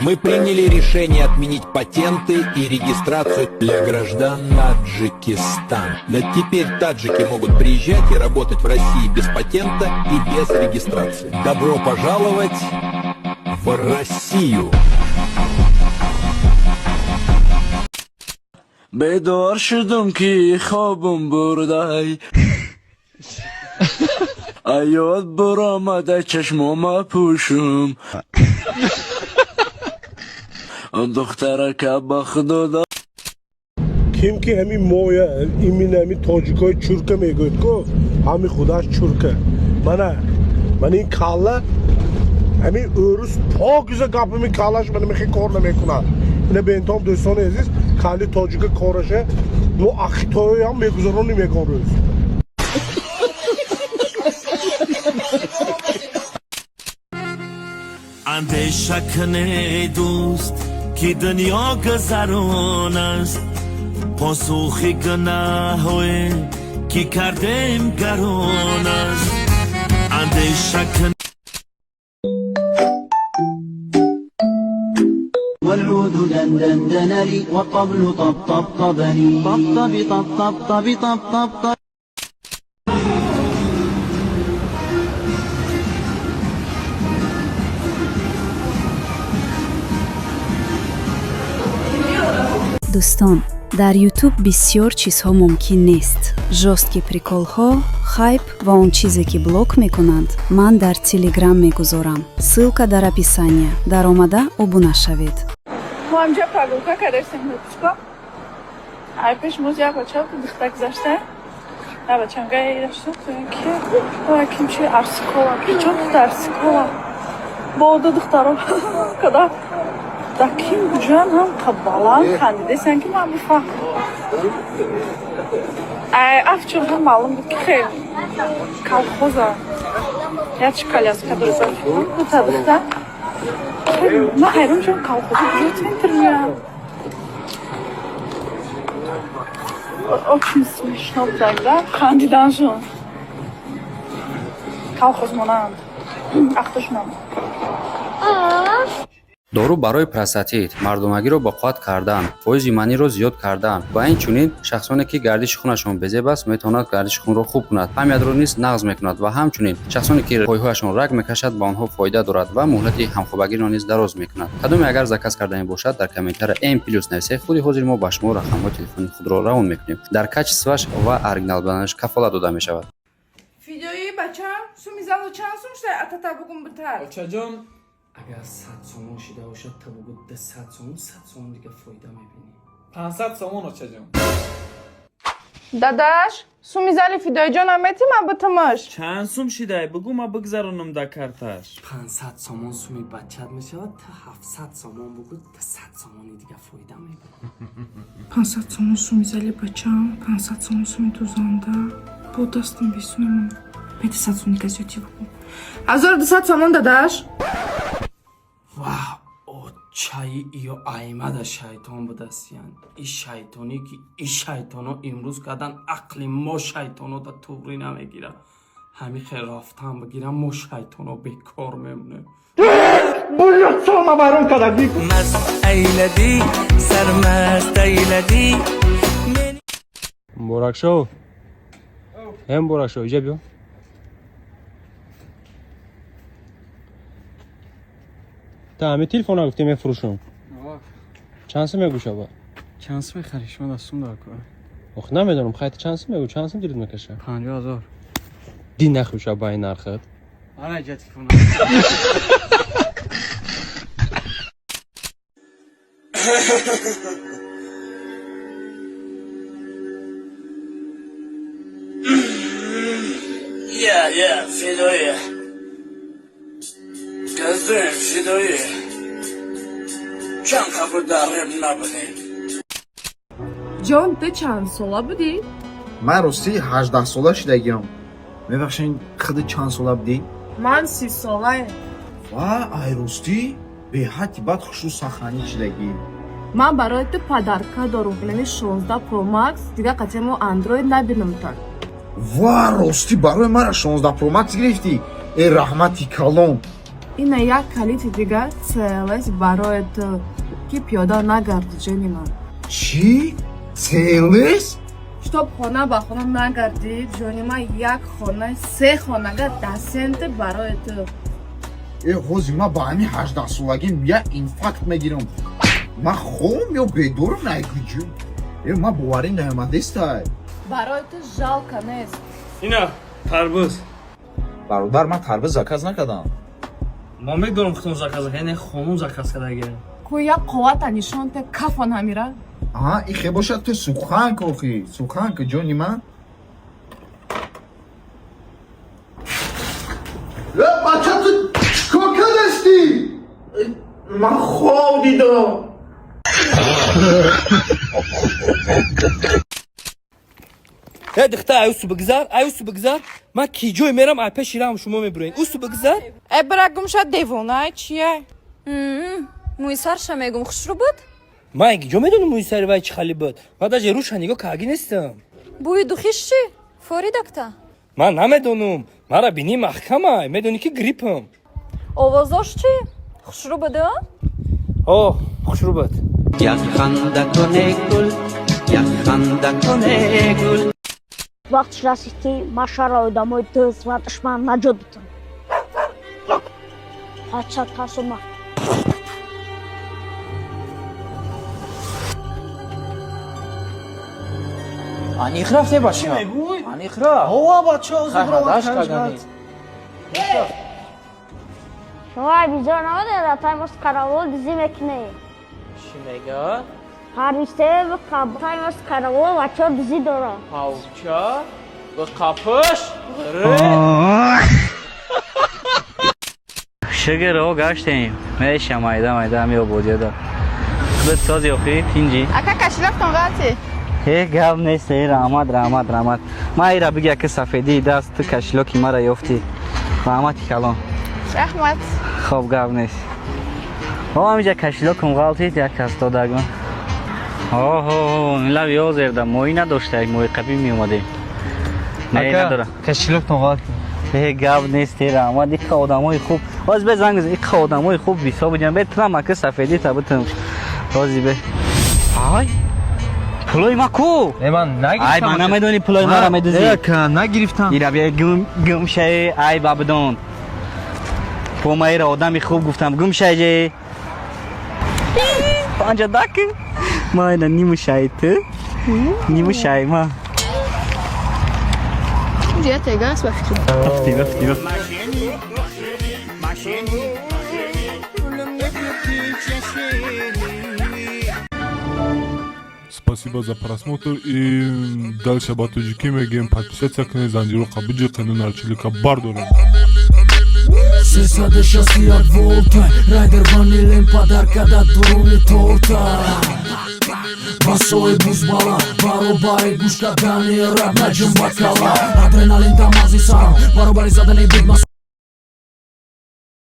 Мы приняли решение отменить патенты и регистрацию для граждан Таджикистана. Да теперь таджики могут приезжать и работать в России без патента и без регистрации. Добро пожаловать в Россию! بیدار شدم که خوابم برده ایاد برآمده چشمام پوشم دخترک بخداده کیم که همین مویا همین تاجیکای چرکه میگوید که همین خودش چرکه من این کالا همین ارز پاکیزه kapımı کالاش من میخوای کار نمیکنه اینه به انتام دوستان عزیز کالی تاجیک کارشه دو اخیتایی هم میگذارن نمیگن روز اندیشک نه دوست که دنیا گذران است پاسخی گناهی که کردیم گران است اندیشک والعود دندن دنلي والطبل طب طب طبني طب طب طب طب طب طب طب دوستان дар ютуб бисёр чизҳо мумкин нест жостки приколҳо хайп ва он чизе ки блок мекунанд ман дар телеграм мегузорам ссылка дар описания даромада обуна шавед ما همجا прогулка кардем нутушко ай пеш муз як бача дихта гузашта я бачамга ирашто ки ой кимчи арсикова кичон арсикова боду дихтаро када داکیم جان هم کبالان خانده سنگی من بفهم. افچون هم معلوم بود که خیلی کالخوزه. یا چی کالیاس کدرزه؟ دو تا دکتر. من حیران شدم کالخوزه بجوت اینترمیام. O kim смешно тогда خندیدن شون. کالخوز مانند. اختشونم. дору барои простатит мардумагиро бо қот кардан фоизи маниро зиёд кардан ва инчунин шахсоне ки гардиши хунашон безеб аст метавонад гардиши хунро хуб кунад ҳамиядро низ нағз мекунад ва ҳамчунин шахсоне ки пойҳояшон раг мекашад ба онҳо фоида дорад ва муҳлати ҳамхӯбагиро низ дароз мекунад кадоме агар заказ кардани бошад дар комментария м+ нависед худи ҳозир мо ба шумо рақамҳои телефони худро равон мекунем дар качестваш ва оригинал буданаш кафолат дода мешавад видеои бача сумизало чанд сум шуда атата бугум битар бачаҷон агар 100 сомон шида бошад то бугу 100 сомон дига фоида мебинӣ 500 сомон очаҷон дадаш сумизали фидоиҷонам мети ман битимаш чанд сум шидай бугу ма бигзаронам да карташ 500 сомон суми бачат мешавад та 700 сомон бугу 100 сомони дига фоида мебинӣ 500 сомон сумизали бачам 500 сомон суми дузанда бо дастам бисунам 500 сомон дига зиёди бугу 1200 сомон дадаш вау о чаи иё аймада шайтон будастиян и шайтоне ки и шайтоно имрӯз кадан ақли мо шайтонода туғри намегира ҳами хел рафтан бигирам мо шайтоно бекор мемонем буяцона барон кадаги مست ایلدی سرمست ایلدی боракшо боракшо иҷа биё та ҳами телефона гуфтӣ мефурӯшам чанд сум мегӯшава чанд сум мехарӣ шумо дастум дар кор ох намедонам хайти чанд сум мегӯ чанд сум дилит мекаша 50000 ди нахӯша ба ин нархат ана иҷа телефона یا فدایی گزدیم فدایی چند کپر داریم نبودیم جان تو چند ساله بودی؟ من راستی 18 ساله شدگیم میبخشین خود چند ساله بودی؟ من 30 ساله ва ай рости беҳати бад хушу саханӣ шидагӣ من برای تو پدرکا دارم یعنی 16 پرو مکس دیگه قطعا ما اندروید نبینم تا ва рости барои мара 16 про макс гирифтӣ рахмати калон ина як калити дигар целес барои ту ки пиёда нагарди ҷони ман. Чӣ? Целес? Чтоб хона ба хона нагарди ҷони ман, як хона 3 хонага дасенте барои ту. ҳозир ман ба ҳамин 18 солагим я инфаркт мегирам. Ман хом ё бедорам найгуҷу. Ман боварӣ наомадестай. Барои ту жалка нест. ина тарбуз. Бародар, ман тарбуз заказ накардам. ман медонам худам заказ кардам, яъне хонум заказ кардаги. Ку як қуввата нишонте кафа намира. Ихе бошад ту суханка охи. Суханка ҷони ман. бача ту чикор кардасти? Ман хоб дидам. духтар усу бигзар, усу бигзар. Ман ки ҷой мерам, ай пеши рам шумо мебурен. Усу бигзар. Бира гумша девона чие? муисарша мегум хушрӯ буд? Ман ки ҷо медонам муисари вай чӣ хали буд. Ман даже рӯша нигоҳ карги нестам. бӯи духиш чӣ? фори докта? Ман намедонам. Мара бинӣ маҳкамай, медонӣ ки гриппам. овозош чӣ? хушрӯ буда? хушрӯ буд. Вақтиш расид ки ман шаҳрро одамои дӯст ва душман наҷот дидам. ҳача тасума. Аниқ рафте бача. Аниқ рафт. Ова бача, Хадаш кадани. шумо бизор намедонед таймос каравол дизӣ мекунед. Чӣ мегӯяд? ҳарвисте таймос каравол бачаҳо дизӣ дорад. Павча? Ба қапуш? шигиро гаштем. меша майда меободида. худат сози охи тинҷи. Ака кашилафтон вати? гап нест. раҳмат. ман ира бигӯя ки сафедии даст ту кашилоки мара ёфтӣ. раҳмати калон. Раҳмат. хоб гап нест. ҳамиҷа кашилокум ғалтид як кас додагон. ин лав ёзерда моӣ надоштаек, мои қабил меомадем. надора кашилоктон ғалт. гап нест. раҳмат. иқа одамои хуб. ҳозир бе занг бизан. иқа одамои хуб бисо будем. бе тунама ки сафеди табутум. ҳозир бе. ай пулои ма ку? ман нагирифтам. ай ман намедонӣ пулои мара медузӣ. нагирифтам. ира бия гумшаи ай бабдон. помаира одами хуб гуфтам гумшаҷе. панҷадак. майна нимушаи ту. нимушаи ма. ҷия тегас ба фикр. вақти. Спасибо за просмотр и дальше ба тоҷикӣ мегӯем. Подписаться кунед, занҷиро қабуҷи қанунарчилика бардоред. 360 волта райдер ванилен подарка да дуруни торта басои бузбала баробари гӯш кардани раб наҷм бакала адреналин да мағзи сарам баробари задани буд